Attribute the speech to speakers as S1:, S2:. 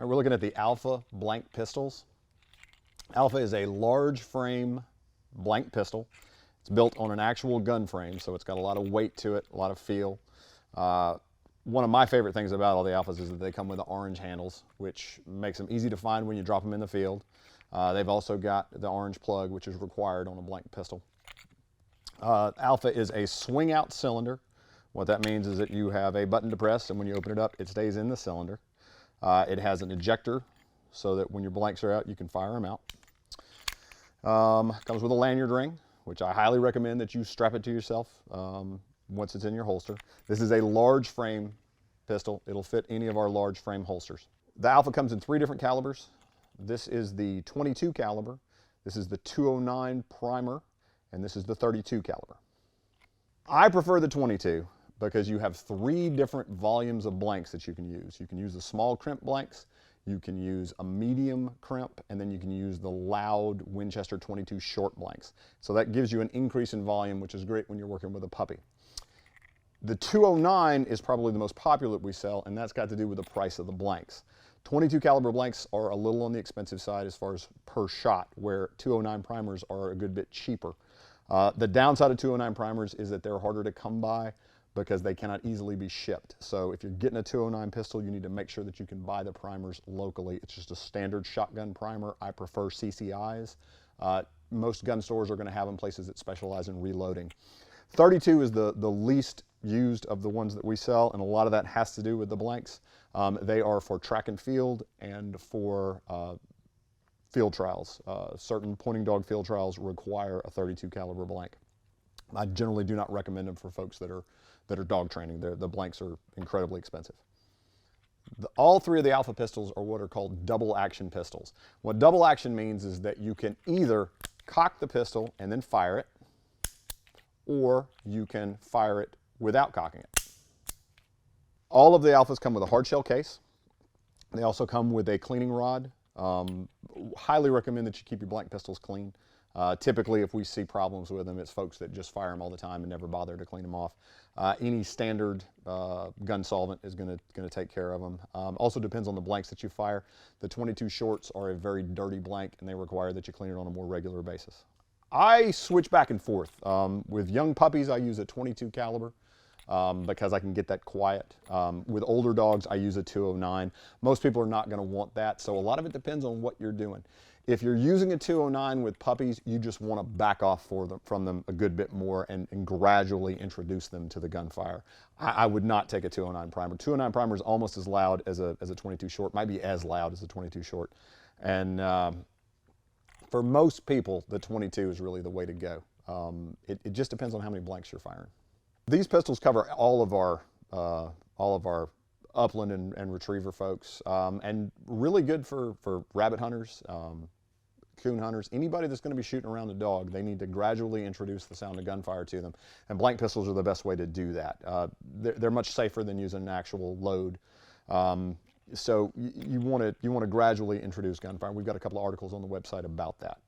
S1: right, we're looking at the Alfa blank pistols. Alfa is a large frame blank pistol. It's built on an actual gun frame, so it's got a lot of weight to it, a lot of feel. One of my favorite things about all the Alfas is that they come with the orange handles, which makes them easy to find when you drop them in the field. They've also got the orange plug, which is required on a blank pistol. Alfa is a swing out cylinder. What that means is that you have a button to press, and when you open it up, it stays in the cylinder. It has an ejector so that when your blanks are out, you can fire them out. Comes with a lanyard ring, which I highly recommend that you strap it to yourself once it's in your holster. This is a large frame pistol. It'll fit any of our large frame holsters. The Alfa comes in 3 different calibers. This is the 22 caliber, this is the 209 primer, and this is the 32 caliber. I prefer the 22 because you have 3 different volumes of blanks that you can use. You can use the small crimp blanks, you can use a medium crimp, and then you can use the loud Winchester 22 short blanks. So that gives you an increase in volume, which is great when you're working with a puppy. The 209 is probably the most popular that we sell, and that's got to do with the price of the blanks. 22 caliber blanks are a little on the expensive side as far as per shot, where 209 primers are a good bit cheaper. The downside of 209 primers is that they're harder to come by because they cannot easily be shipped. So if you're getting a 209 pistol, you need to make sure that you can buy the primers locally. It's just a standard shotgun primer. I prefer CCIs. Most gun stores are going to have them places that specialize in reloading. 32 is the least used of the ones that we sell, and a lot of that has to do with the blanks. They are for track and field and for field trials. Certain pointing dog field trials require a 32 caliber blank. I generally do not recommend them for folks that are dog training. The blanks are incredibly expensive. All 3 of the Alfa pistols are what are called double action pistols. What double action means is that you can either cock the pistol and then fire it, or you can fire it without cocking it. All of the Alfas come with a hard shell case. They also come with a cleaning rod. Highly recommend that you keep your blank pistols clean. Typically, if we see problems with them, it's folks that just fire them all the time and never bother to clean them off. Any standard gun solvent is going to take care of them. Also depends on the blanks that you fire. The 22 shorts are a very dirty blank, and they require that you clean it on a more regular basis. I switch back and forth. With young puppies, I use a 22 caliber because I can get that quiet. With older dogs, I use a 209. Most people are not going to want that, so a lot of it depends on what you're doing. If you're using a 209 with puppies, you just want to back off from them a good bit more and gradually introduce them to the gunfire. I would not take a 209 primer. 209 primer is almost as loud as a 22 short, might be as loud as a 22 short. And for most people, the 22 is really the way to go. It just depends on how many blanks you're firing. These pistols cover all of our upland and retriever folks, and really good for rabbit hunters, coon hunters, anybody that's going to be shooting around a dog. They need to gradually introduce the sound of gunfire to them, and blank pistols are the best way to do that. They're much safer than using an actual load. So you want to gradually introduce gunfire. We've got a couple of articles on the website about that.